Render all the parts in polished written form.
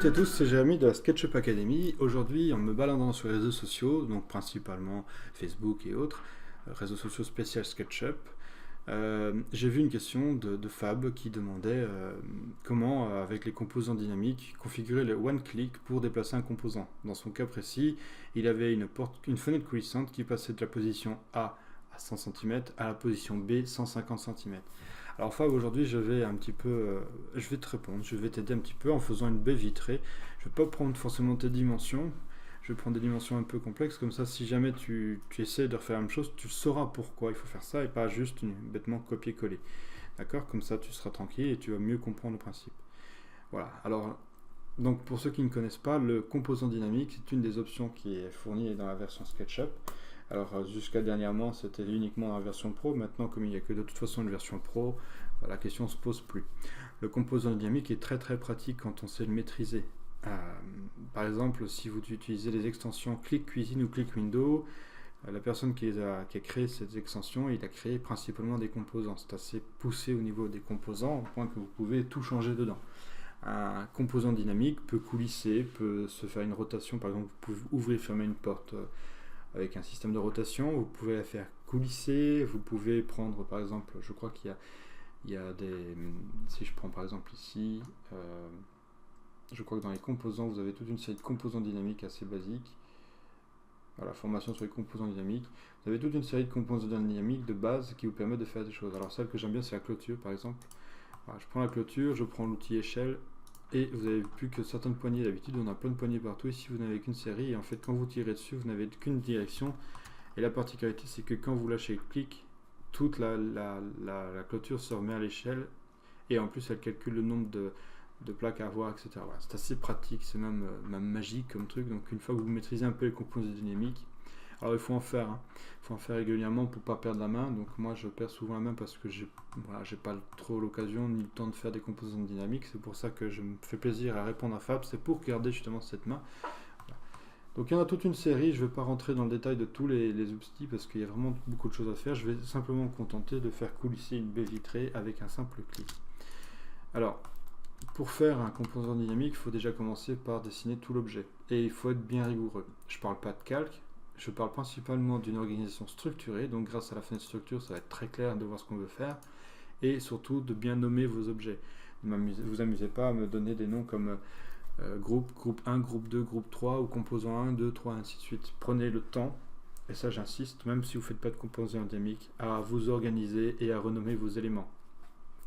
toutes et à tous, c'est Jérémy de la SketchUp Academy. Aujourd'hui, en me baladant sur les réseaux sociaux, donc principalement Facebook et autres, réseaux sociaux spécial SketchUp, j'ai vu une question de Fab qui demandait comment, avec les composants dynamiques, configurer le one-click pour déplacer un composant. Dans son cas précis, il avait une fenêtre coulissante qui passait de la position A à 100 cm à la position B 150 cm. Alors Fab, aujourd'hui je vais je vais te répondre, je vais t'aider un petit peu en faisant une baie vitrée. Je ne vais pas prendre forcément tes dimensions, je vais prendre des dimensions un peu complexes, comme ça si jamais tu essaies de refaire la même chose, tu sauras pourquoi il faut faire ça et pas juste bêtement copier-coller. D'accord? Comme ça tu seras tranquille et tu vas mieux comprendre le principe. Voilà, alors donc pour ceux qui ne connaissent pas, le composant dynamique c'est une des options qui est fournie dans la version SketchUp. Alors jusqu'à dernièrement c'était uniquement dans la version Pro, maintenant comme il n'y a que de toute façon une version Pro, la question ne se pose plus. Le composant dynamique est très très pratique quand on sait le maîtriser. Par exemple si vous utilisez les extensions Click Cuisine ou Click Window, la personne qui a créé ces extensions, il a créé principalement des composants. C'est assez poussé au niveau des composants, au point que vous pouvez tout changer dedans. Un composant dynamique peut coulisser, peut se faire une rotation, par exemple vous pouvez ouvrir et fermer une porte avec un système de rotation, vous pouvez la faire coulisser, vous pouvez prendre par exemple, je crois qu'il y a des, si je prends par exemple ici, je crois que dans les composants, vous avez toute une série de composants dynamiques assez basiques. Voilà, formation sur les composants dynamiques. Vous avez toute une série de composants dynamiques de base qui vous permettent de faire des choses. Alors celle que j'aime bien, c'est la clôture par exemple. Voilà, je prends la clôture, je prends l'outil échelle, et vous avez vu que certaines poignées, d'habitude on a plein de poignées partout, ici vous n'avez qu'une série, et en fait quand vous tirez dessus, vous n'avez qu'une direction, et la particularité c'est que quand vous lâchez le clic, toute la clôture se remet à l'échelle, et en plus elle calcule le nombre de plaques à avoir, etc. Voilà, c'est assez pratique, c'est même magique comme truc, donc une fois que vous maîtrisez un peu les composants dynamiques, alors il faut en faire, il faut en faire régulièrement pour ne pas perdre la main. Donc moi je perds souvent la main parce que j'ai pas trop l'occasion ni le temps de faire des composants dynamiques. C'est pour ça que je me fais plaisir à répondre à Fab, c'est pour garder justement cette main. Voilà. Donc il y en a toute une série, je ne vais pas rentrer dans le détail de tous les outils parce qu'il y a vraiment beaucoup de choses à faire. Je vais simplement me contenter de faire coulisser une baie vitrée avec un simple clic. Alors, pour faire un composant dynamique, il faut déjà commencer par dessiner tout l'objet. Et il faut être bien rigoureux. Je ne parle pas de calque. Je parle principalement d'une organisation structurée, donc grâce à la fenêtre structure, ça va être très clair de voir ce qu'on veut faire, et surtout de bien nommer vos objets. Ne vous amusez pas à me donner des noms comme groupe 1, groupe 2, groupe 3, ou composant 1, 2, 3, ainsi de suite. Prenez le temps, et ça j'insiste, même si vous ne faites pas de composants dynamiques, à vous organiser et à renommer vos éléments.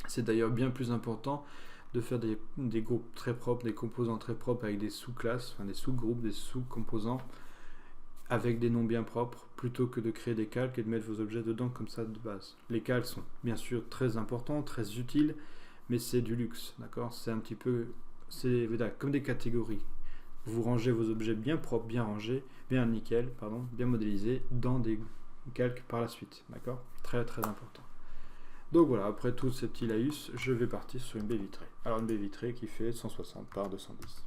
C'est d'ailleurs bien plus important de faire des groupes très propres, des composants très propres avec des sous-classes, enfin des sous-groupes, des sous-composants, avec des noms bien propres, plutôt que de créer des calques et de mettre vos objets dedans comme ça de base. Les calques sont bien sûr très importants, très utiles, mais c'est du luxe, d'accord? C'est un petit peu, c'est comme des catégories. Vous rangez vos objets bien propres, bien rangés, bien nickel, pardon, bien modélisés, dans des calques par la suite, d'accord? Très très important. Donc voilà, après tous ces petits laïus, je vais partir sur une baie vitrée. Alors une baie vitrée qui fait 160 par 210.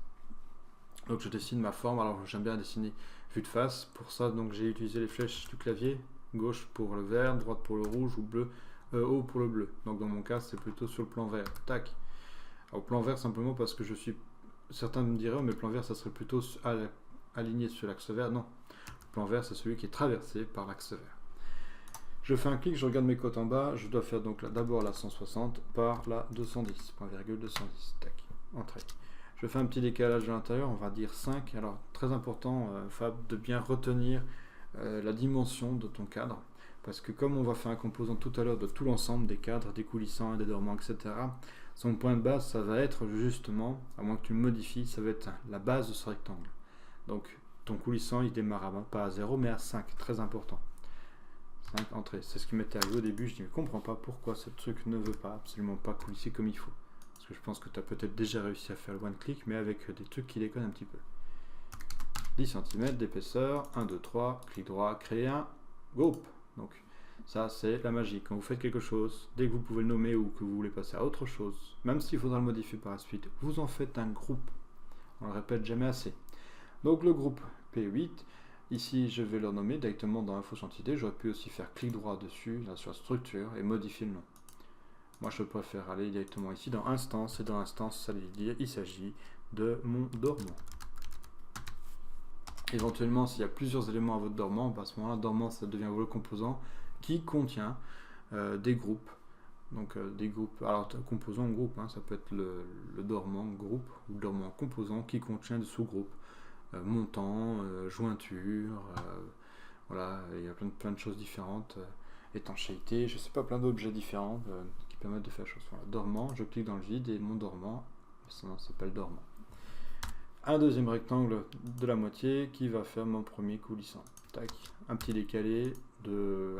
Donc je dessine ma forme, alors j'aime bien dessiner vue de face, pour ça donc j'ai utilisé les flèches du clavier, gauche pour le vert, droite pour le rouge ou bleu, haut pour le bleu. Donc dans mon cas c'est plutôt sur le plan vert, tac. Alors plan vert simplement parce que certains me diraient, mais le plan vert ça serait plutôt aligné sur l'axe vert, non. Le plan vert c'est celui qui est traversé par l'axe vert. Je fais un clic, je regarde mes cotes en bas, je dois faire donc d'abord la 160 par la 210, point virgule 210, tac, entrée. Je fais un petit décalage de l'intérieur, on va dire 5. Alors, très important, Fab, de bien retenir la dimension de ton cadre. Parce que comme on va faire un composant tout à l'heure de tout l'ensemble, des cadres, des coulissants, des dormants, etc., son point de base, ça va être justement, à moins que tu le modifies, ça va être la base de ce rectangle. Donc, ton coulissant, il démarre pas à 0, mais à 5, très important. 5 entrées. C'est ce qui m'était arrivé au début, je ne comprends pas pourquoi ce truc ne veut pas absolument pas coulisser comme il faut. Parce que je pense que tu as peut-être déjà réussi à faire le one click, mais avec des trucs qui déconnent un petit peu. 10 cm d'épaisseur, 1, 2, 3, clic droit, créer un groupe. Donc ça c'est la magie. Quand vous faites quelque chose, dès que vous pouvez le nommer ou que vous voulez passer à autre chose, même s'il faudra le modifier par la suite, vous en faites un groupe. On le répète jamais assez. Donc le groupe P8, ici je vais le nommer directement dans Info Entité. J'aurais pu aussi faire clic droit dessus, là sur structure, et modifier le nom. Moi je préfère aller directement ici dans Instance, et dans Instance ça veut dire il s'agit de mon dormant. Éventuellement, s'il y a plusieurs éléments à votre dormant, à ce moment-là, dormant, ça devient le composant qui contient des groupes. Donc des groupes, alors composant groupe, hein, ça peut être le dormant groupe ou le dormant composant qui contient des sous-groupes. Montant, jointure, voilà, il y a plein de choses différentes, étanchéité, je sais pas, plein d'objets différents qui permettent de faire la chose. Voilà, dormant, je clique dans le vide et mon dormant, ça s'appelle dormant. Un deuxième rectangle de la moitié qui va faire mon premier coulissant. Tac, un petit décalé de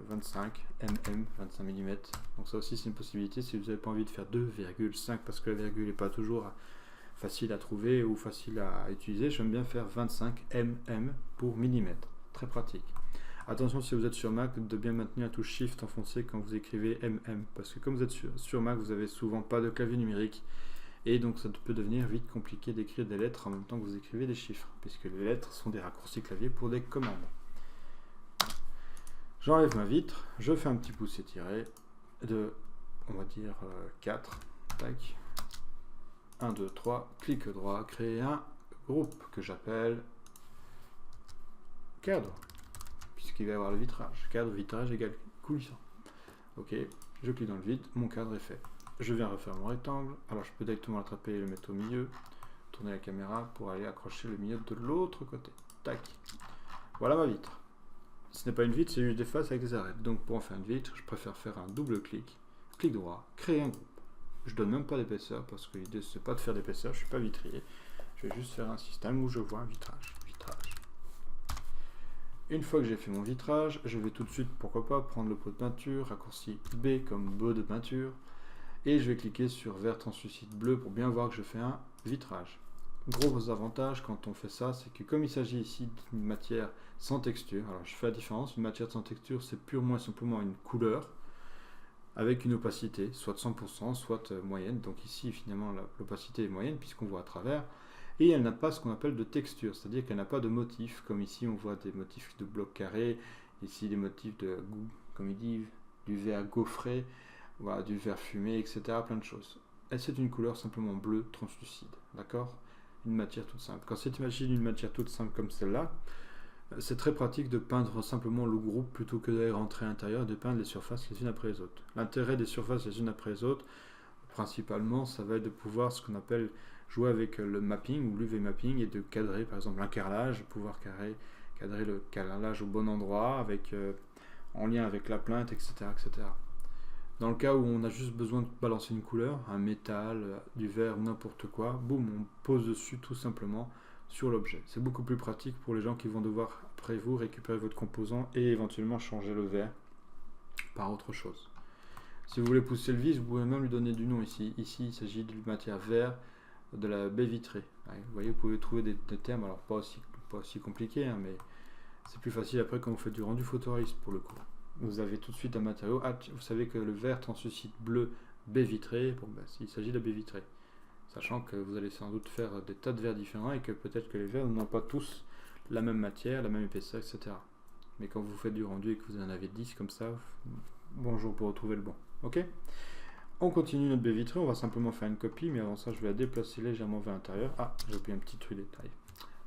25 mm, 25 mm. Donc ça aussi c'est une possibilité si vous n'avez pas envie de faire 2,5 parce que la virgule n'est pas toujours facile à trouver ou facile à utiliser. J'aime bien faire 25 mm pour millimètre. Très pratique. Attention si vous êtes sur Mac de bien maintenir la touche Shift enfoncée quand vous écrivez mm parce que comme vous êtes sur Mac vous avez souvent pas de clavier numérique. Et donc ça peut devenir vite compliqué d'écrire des lettres en même temps que vous écrivez des chiffres, puisque les lettres sont des raccourcis clavier pour des commandes. J'enlève ma vitre, je fais un petit pouce étiré de, on va dire, 4. Tac. 1, 2, 3, clic droit, créer un groupe que j'appelle cadre, puisqu'il va y avoir le vitrage. Cadre, vitrage égale coulissant. Ok, je clique dans le vide, mon cadre est fait. Je viens refaire mon rectangle, alors je peux directement l'attraper et le mettre au milieu, tourner la caméra pour aller accrocher le milieu de l'autre côté. Tac. Voilà ma vitre. Ce n'est pas une vitre, c'est juste des faces avec des arêtes. Donc pour en faire une vitre, je préfère faire un double clic, clic droit, créer un groupe. Je donne même pas d'épaisseur parce que l'idée c'est pas de faire d'épaisseur, je suis pas vitrier. Je vais juste faire un système où je vois un vitrage. Une fois que j'ai fait mon vitrage, je vais tout de suite, pourquoi pas, prendre le pot de peinture, raccourci B comme beau de peinture. Et je vais cliquer sur vert translucide bleu pour bien voir que je fais un vitrage. Gros avantage quand on fait ça, c'est que comme il s'agit ici d'une matière sans texture, alors je fais la différence, une matière sans texture c'est purement et simplement une couleur avec une opacité, soit de 100%, soit moyenne, donc ici finalement l'opacité est moyenne puisqu'on voit à travers, et elle n'a pas ce qu'on appelle de texture, c'est-à-dire qu'elle n'a pas de motif, comme ici on voit des motifs de blocs carrés, ici des motifs de, comme il dit, du vert gaufré, voilà, du vert fumé, etc. Plein de choses. Et c'est une couleur simplement bleue translucide, d'accord? Une matière toute simple. Quand c'est imagine une matière toute simple comme celle-là, c'est très pratique de peindre simplement le groupe plutôt que d'aller rentrer à l'intérieur et de peindre les surfaces les unes après les autres. L'intérêt des surfaces les unes après les autres, principalement, ça va être de pouvoir ce qu'on appelle jouer avec le mapping ou l'UV mapping et de cadrer par exemple un carrelage, pouvoir cadrer le carrelage au bon endroit avec, en lien avec la plainte, etc., etc. Dans le cas où on a juste besoin de balancer une couleur, un métal, du verre ou n'importe quoi, boum, on pose dessus tout simplement sur l'objet. C'est beaucoup plus pratique pour les gens qui vont devoir, après vous, récupérer votre composant et éventuellement changer le verre par autre chose. Si vous voulez pousser le vis, vous pouvez même lui donner du nom ici. Ici, il s'agit d'une matière vert de la baie vitrée. Vous voyez, vous pouvez trouver des termes, alors pas aussi compliqués, hein, mais c'est plus facile après quand vous faites du rendu photoréaliste pour le coup. Vous avez tout de suite un matériau. Ah, vous savez que le vert translucide bleu baie vitrée, bon, ben, il s'agit de baie vitrée. Sachant que vous allez sans doute faire des tas de verres différents et que peut-être que les verres n'ont pas tous la même matière, la même épaisseur, etc. Mais quand vous faites du rendu et que vous en avez 10 comme ça, bonjour pour retrouver le bon. Ok ? On continue notre baie vitrée, on va simplement faire une copie, mais avant ça, je vais la déplacer légèrement vers l'intérieur. Ah, j'ai oublié un petit truc détail.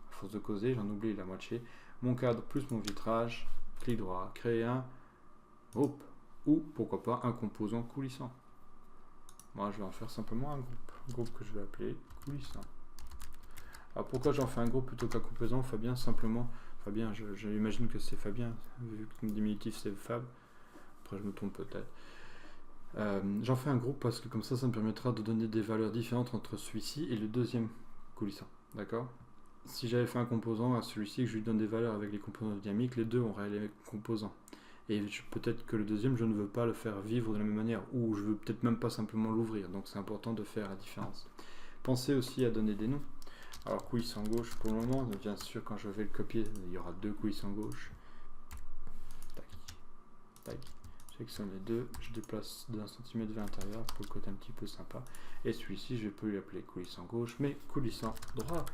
À force de causer, j'en oublie la moitié. Mon cadre plus mon vitrage, clic droit, créer un groupe, ou pourquoi pas un composant coulissant. Moi je vais en faire simplement un groupe que je vais appeler coulissant. Alors pourquoi j'en fais un groupe plutôt qu'un composant? Fabien, simplement, Fabien, j'imagine que c'est Fabien, vu que le diminutif c'est Fab, après je me trompe peut-être. J'en fais un groupe parce que comme ça me permettra de donner des valeurs différentes entre celui-ci et le deuxième coulissant, d'accord? Si j'avais fait un composant à celui-ci, que je lui donne des valeurs avec les composants dynamiques, les deux auraient les composants. Et peut-être que le deuxième, je ne veux pas le faire vivre de la même manière, ou je veux peut-être même pas simplement l'ouvrir, donc c'est important de faire la différence. Pensez aussi à donner des noms. Alors coulissant gauche pour le moment, bien sûr quand je vais le copier, il y aura deux coulissants gauche. Tac, tac. Je sélectionne les deux, je déplace d'1 cm vers l'intérieur pour le côté un petit peu sympa. Et celui-ci, je peux l'appeler coulissant gauche, mais coulissant droit.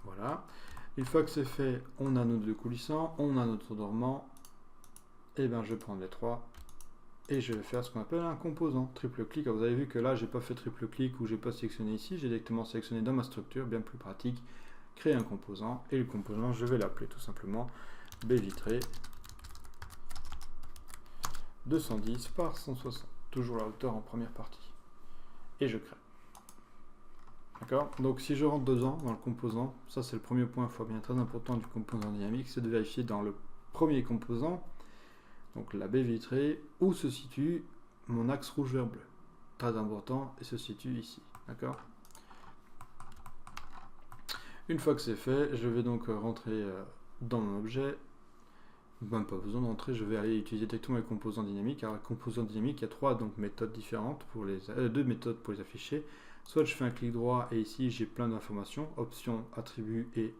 Voilà. Une fois que c'est fait, on a nos deux coulissants, on a notre dormant. Et bien je vais prendre les trois et je vais faire ce qu'on appelle un composant, triple clic. Alors, vous avez vu que là, j'ai pas fait triple clic ou j'ai pas sélectionné ici, j'ai directement sélectionné dans ma structure, bien plus pratique, créer un composant, et le composant, je vais l'appeler tout simplement baie vitrée 210 par 160, toujours la hauteur en première partie, et je crée. D'accord. Donc si je rentre dedans, dans le composant, ça c'est le premier point, fois bien très important du composant dynamique, c'est de vérifier dans le premier composant, donc la baie vitrée, où se situe mon axe rouge vert bleu. Très important, et se situe ici. D'accord. Une fois que c'est fait, je vais donc rentrer dans mon objet. Même pas besoin d'entrer, je vais aller utiliser directement les composants dynamiques. Alors, les composants dynamiques, il y a trois méthodes différentes, deux méthodes pour les afficher. Soit je fais un clic droit et ici j'ai plein d'informations, options, attributs et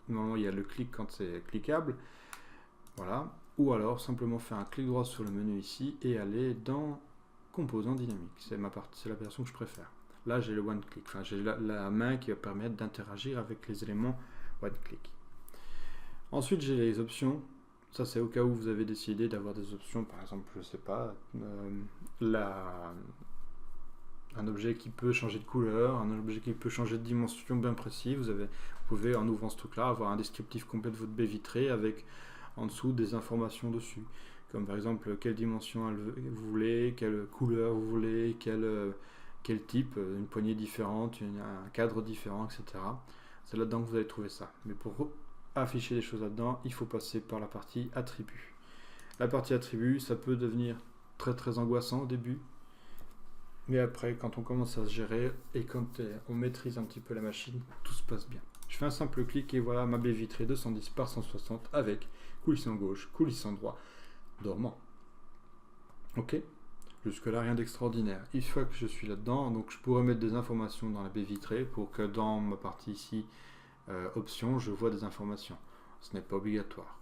normalement il y a le clic quand c'est cliquable. Voilà. Ou alors simplement faire un clic droit sur le menu ici et aller dans composants dynamiques. C'est la version que je préfère. Là j'ai le one click, enfin j'ai la main qui va permettre d'interagir avec les éléments one click. Ensuite j'ai les options. Ça c'est au cas où vous avez décidé d'avoir des options, par exemple, je sais pas, un objet qui peut changer de couleur, un objet qui peut changer de dimension bien précis. Vous pouvez, en ouvrant ce truc-là, avoir un descriptif complet de votre baie vitrée avec en dessous des informations dessus. Comme par exemple, quelle dimension vous voulez, quelle couleur vous voulez, quel type, une poignée différente, un cadre différent, etc. C'est là-dedans que vous allez trouver ça. Mais pour afficher des choses là-dedans, il faut passer par la partie attributs. La partie attributs, ça peut devenir très très angoissant au début. Mais après, quand on commence à se gérer et quand on maîtrise un petit peu la machine, tout se passe bien. Je fais un simple clic et voilà ma baie vitrée 210 par 160 avec coulissant gauche, coulissant droit, dormant. Ok, jusque là rien d'extraordinaire. Une fois que je suis là-dedans, donc je pourrais mettre des informations dans la baie vitrée pour que dans ma partie ici, options, je vois des informations. Ce n'est pas obligatoire.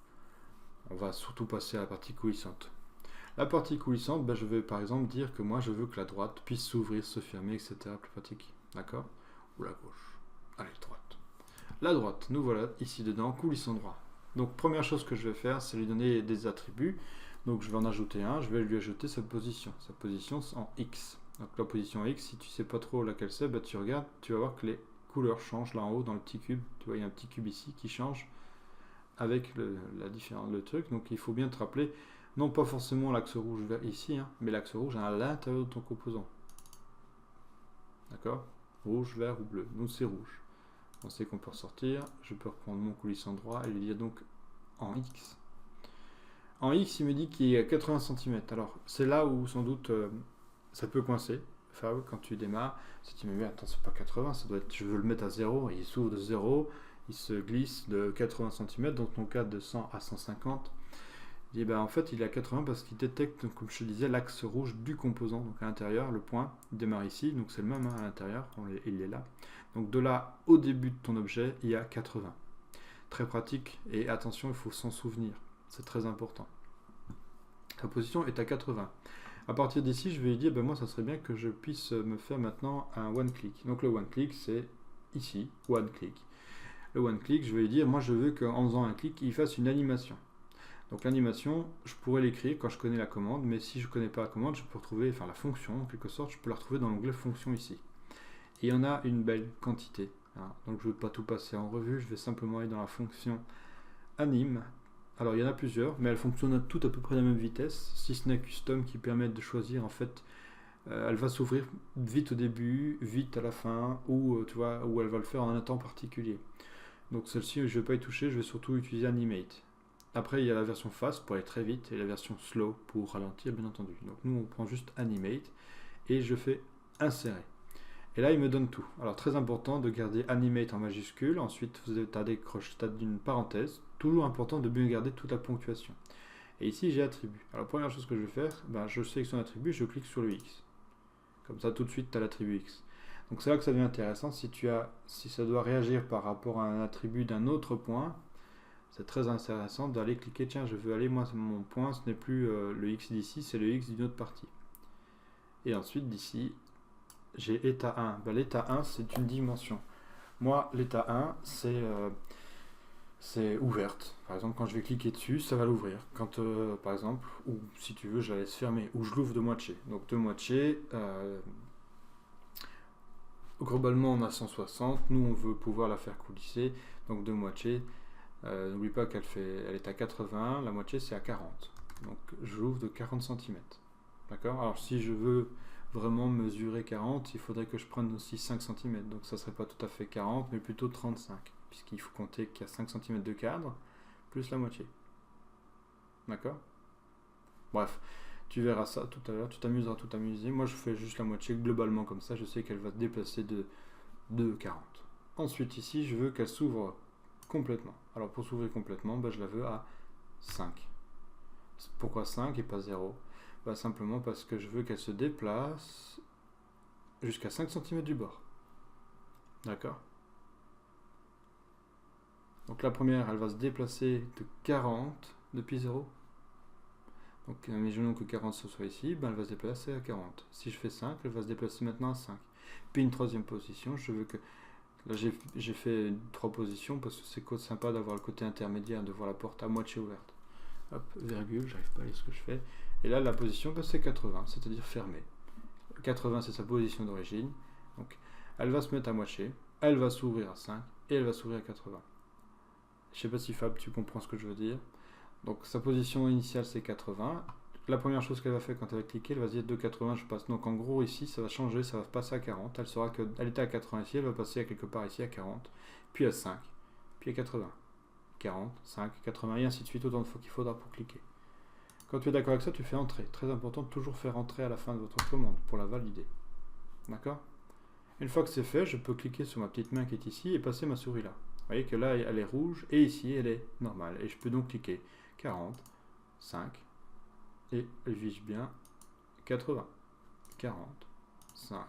On va surtout passer à la partie coulissante. La partie coulissante, je vais par exemple dire que moi je veux que la droite puisse s'ouvrir, se fermer, etc. Plus pratique. D'accord. Ou la gauche. Allez, droite. La droite, nous voilà ici dedans, coulissant droit. Donc première chose que je vais faire, c'est lui donner des attributs. Donc je vais en ajouter un, je vais lui ajouter sa position. Sa position en X. Donc la position X, si tu sais pas trop laquelle c'est, tu regardes, tu vas voir que les couleurs changent là en haut dans le petit cube. Tu vois, il y a un petit cube ici qui change avec le truc. Donc il faut bien te rappeler. Non pas forcément l'axe rouge vert ici, mais l'axe rouge à l'intérieur de ton composant. D'accord. Rouge, vert ou bleu. Nous c'est rouge. On sait qu'on peut ressortir. Je peux reprendre mon coulissant droit et lui dire donc en X. En X, il me dit qu'il est à 80 cm. Alors c'est là où sans doute ça peut coincer. Fab, quand tu démarres, si tu me dis attends, c'est pas 80, ça doit être, je veux le mettre à 0, et il s'ouvre de 0, il se glisse de 80 cm, dans ton cas de 100 à 150. Il dit, en fait il est à 80 parce qu'il détecte, comme je te disais, l'axe rouge du composant. Donc à l'intérieur, le point démarre ici, donc c'est le même à l'intérieur, il est là. Donc de là au début de ton objet, il y a 80. Très pratique, et attention, il faut s'en souvenir, c'est très important. Ta position est à 80. À partir d'ici, je vais lui dire, moi ça serait bien que je puisse me faire maintenant un one click. Donc le one click, c'est ici, one click. Le one click, je vais lui dire, moi je veux qu'en faisant un clic, il fasse une animation. Donc l'animation, je pourrais l'écrire quand je connais la commande, mais si je ne connais pas la commande, je peux retrouver, enfin la fonction en quelque sorte, je peux la retrouver dans l'onglet fonction ici. Et il y en a une belle quantité. Donc je ne vais pas tout passer en revue, je vais simplement aller dans la fonction anime. Alors il y en a plusieurs, mais elles fonctionnent toutes à peu près à la même vitesse, si ce n'est custom qui permettent de choisir en fait. Elle va s'ouvrir vite au début, vite à la fin, ou tu vois, ou elle va le faire en un temps particulier. Donc celle-ci, je ne vais pas y toucher, je vais surtout utiliser animate. Après, il y a la version fast pour aller très vite et la version slow pour ralentir, bien entendu. Donc nous, on prend juste animate et je fais insérer. Et là, il me donne tout. Alors, très important de garder animate en majuscule. Ensuite, vous avez des croches, d'une parenthèse. Toujours important de bien garder toute la ponctuation. Et ici, j'ai attribut. Alors, la première chose que je vais faire, je sélectionne l'attribut, je clique sur le X. Comme ça, tout de suite, tu as l'attribut X. Donc, c'est là que ça devient intéressant. Si ça doit réagir par rapport à un attribut d'un autre point, c'est très intéressant d'aller cliquer, tiens, je veux aller, moi, mon point, ce n'est plus le X d'ici, c'est le X d'une autre partie. Et ensuite, d'ici, j'ai état 1. L'état 1, c'est une dimension. Moi, l'état 1, c'est c'est ouverte. Par exemple, quand je vais cliquer dessus, ça va l'ouvrir. Quand, par exemple, ou si tu veux, je la laisse fermer, ou je l'ouvre de moitié. Donc de moitié, globalement on a 160, nous on veut pouvoir la faire coulisser, donc de moitié, n'oublie pas elle est à 80, la moitié c'est à 40. Donc je l'ouvre de 40 cm. D'accord? Alors si je veux vraiment mesurer 40, il faudrait que je prenne aussi 5 cm. Donc ça serait pas tout à fait 40, mais plutôt 35. Puisqu'il faut compter qu'il y a 5 cm de cadre, plus la moitié. D'accord? Bref, tu verras ça tout à l'heure, tu t'amuseras tout amuser. Moi je fais juste la moitié globalement comme ça, je sais qu'elle va se déplacer de 40. Ensuite ici, je veux qu'elle s'ouvre complètement. Alors pour s'ouvrir complètement, je la veux à 5. Pourquoi 5 et pas 0? Simplement parce que je veux qu'elle se déplace jusqu'à 5 cm du bord. D'accord? Donc la première, elle va se déplacer de 40 depuis 0. Donc imaginons que 40 ce soit ici, elle va se déplacer à 40. Si je fais 5, elle va se déplacer maintenant à 5. Puis une troisième position, je veux que... Là j'ai fait 3 positions parce que c'est sympa d'avoir le côté intermédiaire, de voir la porte à moitié ouverte. Hop, virgule, j'arrive pas à lire ce que je fais. Et là la position c'est 80, c'est-à-dire fermée. 80 c'est sa position d'origine. Donc elle va se mettre à moitié, elle va s'ouvrir à 5 et elle va s'ouvrir à 80. Je sais pas si Fab tu comprends ce que je veux dire. Donc sa position initiale c'est 80. La première chose qu'elle va faire quand elle va cliquer, elle va se dire de 80 je passe. Donc en gros ici ça va changer, ça va passer à 40. Elle saura qu'elle était à 80 ici, elle va passer à quelque part ici à 40, puis à 5, puis à 80. 40, 5, 80 et ainsi de suite, autant de fois qu'il faudra pour cliquer. Quand tu es d'accord avec ça, tu fais entrer. Très important de toujours faire entrer à la fin de votre commande pour la valider. D'accord? Une fois que c'est fait, je peux cliquer sur ma petite main qui est ici et passer ma souris là. Vous voyez que là elle est rouge et ici elle est normale. Et je peux donc cliquer 40, 5 et elle vise bien 80. 40, 5,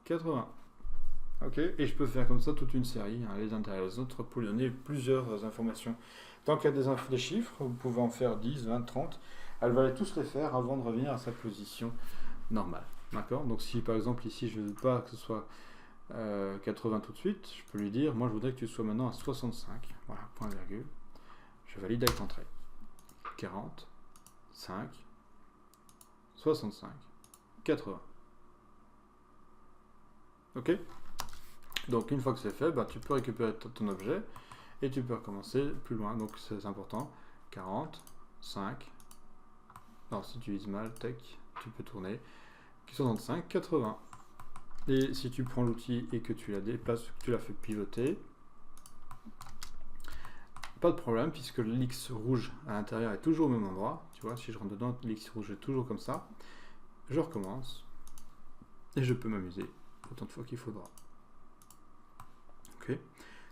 80. Ok, et je peux faire comme ça toute une série, les uns derrière les autres, pour lui donner plusieurs informations. Tant qu'il y a des chiffres, vous pouvez en faire 10, 20, 30. Elle va tous les faire avant de revenir à sa position normale. D'accord? Donc si par exemple ici je ne veux pas que ce soit 80 tout de suite, je peux lui dire, moi je voudrais que tu sois maintenant à 65. Voilà, point virgule. Je valide avec entrée. 40, 5, 65, 80. Ok? Donc une fois que c'est fait, tu peux récupérer ton objet et tu peux recommencer plus loin. Donc c'est important. 40, 5. Non, si tu vises mal, tac, tu peux tourner. 65, 80. Et si tu prends l'outil et que tu la déplaces, que tu la fais pivoter, pas de problème puisque l'X rouge à l'intérieur est toujours au même endroit. Tu vois, si je rentre dedans, l'X rouge est toujours comme ça. Je recommence et je peux m'amuser autant de fois qu'il faudra. Okay.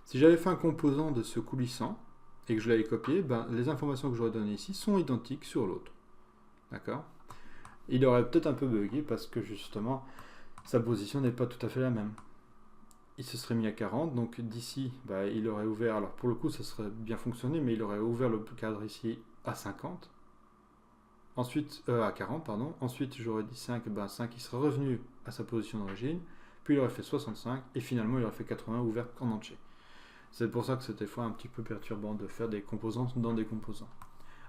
Si j'avais fait un composant de ce coulissant et que je l'avais copié, les informations que j'aurais données ici sont identiques sur l'autre. D'accord? Il aurait peut-être un peu bugué parce que justement sa position n'est pas tout à fait la même. Il se serait mis à 40, donc d'ici il aurait ouvert, alors pour le coup ça serait bien fonctionné, mais il aurait ouvert le cadre ici à 50, ensuite à 40 pardon, ensuite j'aurais dit 5, 5 il serait revenu à sa position d'origine, puis il aurait fait 65 et finalement il aurait fait 80 ouvert en entier. C'est pour ça que c'est des fois un petit peu perturbant de faire des composants dans des composants.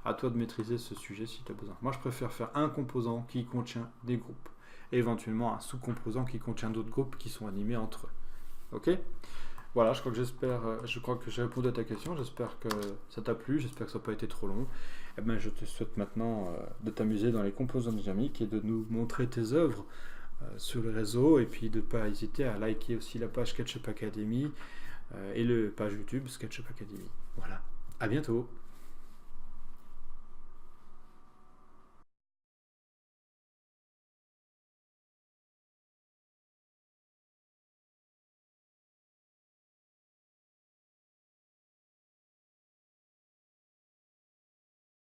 À toi de maîtriser ce sujet si tu as besoin. Moi je préfère faire un composant qui contient des groupes, et éventuellement un sous-composant qui contient d'autres groupes qui sont animés entre eux. Ok? Voilà, je crois que j'ai répondu à ta question, j'espère que ça t'a plu, j'espère que ça n'a pas été trop long. Je te souhaite maintenant de t'amuser dans les composants dynamiques et de nous montrer tes œuvres sur les réseaux, et puis de ne pas hésiter à liker aussi la page SketchUp Academy et la page YouTube SketchUp Academy. Voilà, à bientôt.